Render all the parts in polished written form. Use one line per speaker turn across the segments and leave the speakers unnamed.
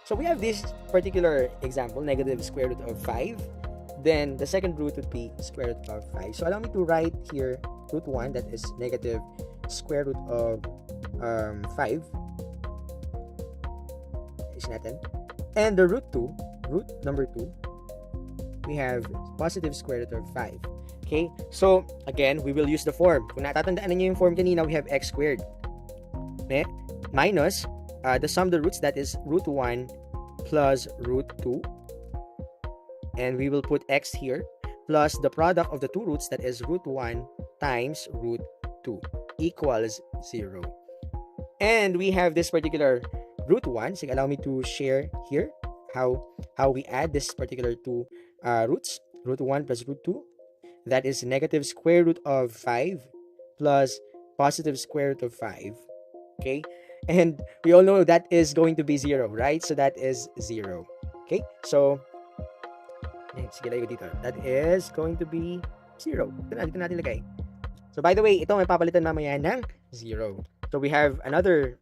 So we have this particular example, negative square root of 5. Then the second root would be square root of 5. So allow me to write here root 1, that is negative square root of 5. Is natin. And the root number 2, we have positive square root of 5. Okay? So, again, we will use the form. Kung natatandaan niyo yung form kanina, we have x squared. Minus the sum of the roots, that is root 1 plus root 2. And we will put x here, plus the product of the two roots, that is root 1 times root 2, equals 0. And we have this particular root 1. So allow me to share here how we add this particular two roots. Root 1 plus root 2. That is negative square root of 5 plus positive square root of 5. Okay? And we all know that is going to be 0, right? So that is 0. Okay? So, that is going to be 0. Dito natin lagay. So, by the way, ito may papalitan mamaya ng 0. So, we have another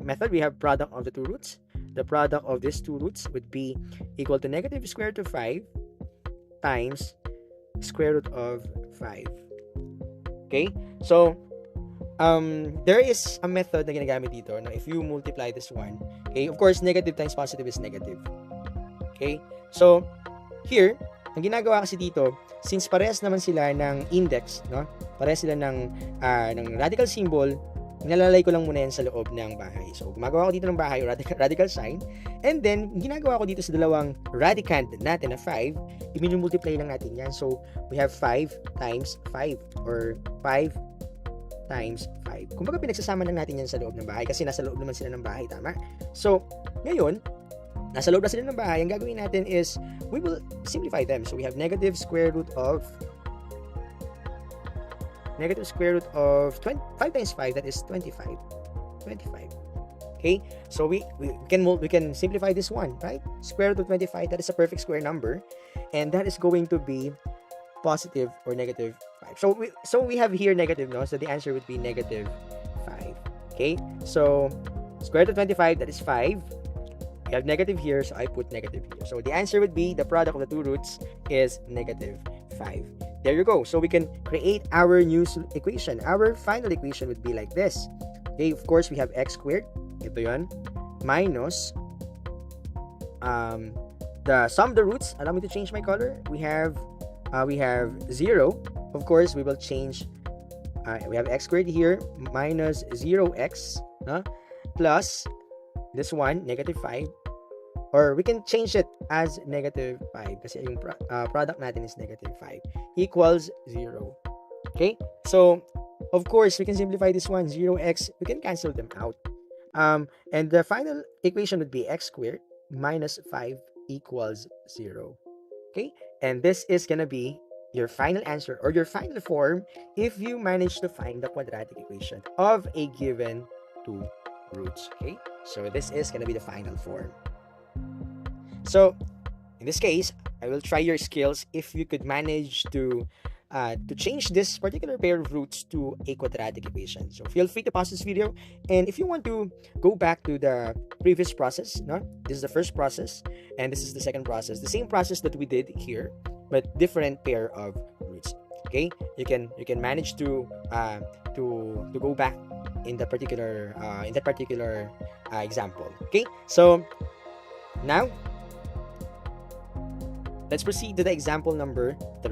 method. We have product of the two roots. The product of these two roots would be equal to negative square root of 5 times square root of 5. Okay? So, there is a method na ginagamit dito na if you multiply this one, okay, of course, negative times positive is negative. Okay? So, here, ang ginagawa kasi dito, since parehas naman sila ng index, no? Parehas sila ng radical symbol, nilalagay ko lang muna yan sa loob ng bahay. So, gumagawa ko dito ng bahay, radical sign, and then, ginagawa ko dito sa dalawang radicand natin na 5, i-multiply lang natin yan. So, we have 5 times 5, or 5 times 5. Kumbaga, pinagsasama lang natin yan sa loob ng bahay kasi nasa loob naman sila ng bahay, tama? So, ngayon, nasa loob na sila ng bahay, ang gagawin natin is, we will simplify them. So, we have negative square root of 5 times 5, that is 25. 25. Okay? So, we can simplify this one, right? Square root of 25, that is a perfect square number. And that is going to be positive or negative 5. So we have here negative, no? So, the answer would be negative 5. Okay? So, square root of 25, that is 5. We have negative here, so I put negative here. So, the answer would be the product of the two roots is negative 5. There you go. So, we can create our new equation. Our final equation would be like this. Okay, of course, we have x squared. Ito yun. Minus the sum of the roots. Allow me to change my color. We have 0. Of course, we will change. We have x squared here minus 0x plus this one, negative 5. Or we can change it as negative 5 kasi yung product natin is negative 5 equals 0. Okay? So, of course, we can simplify this one. 0x, we can cancel them out. And the final equation would be x squared minus 5 equals 0. Okay? And this is gonna be your final answer or your final form if you manage to find the quadratic equation of a given two roots. Okay? So, this is gonna be the final form. So, in this case, I will try your skills if you could manage to change this particular pair of roots to a quadratic equation. So, feel free to pause this video. And if you want to go back to the previous process, no? This is the first process, and this is the second process. The same process that we did here, but different pair of roots. Okay? You can manage to go back in that particular example. Okay? So, now, let's proceed to the example number 3.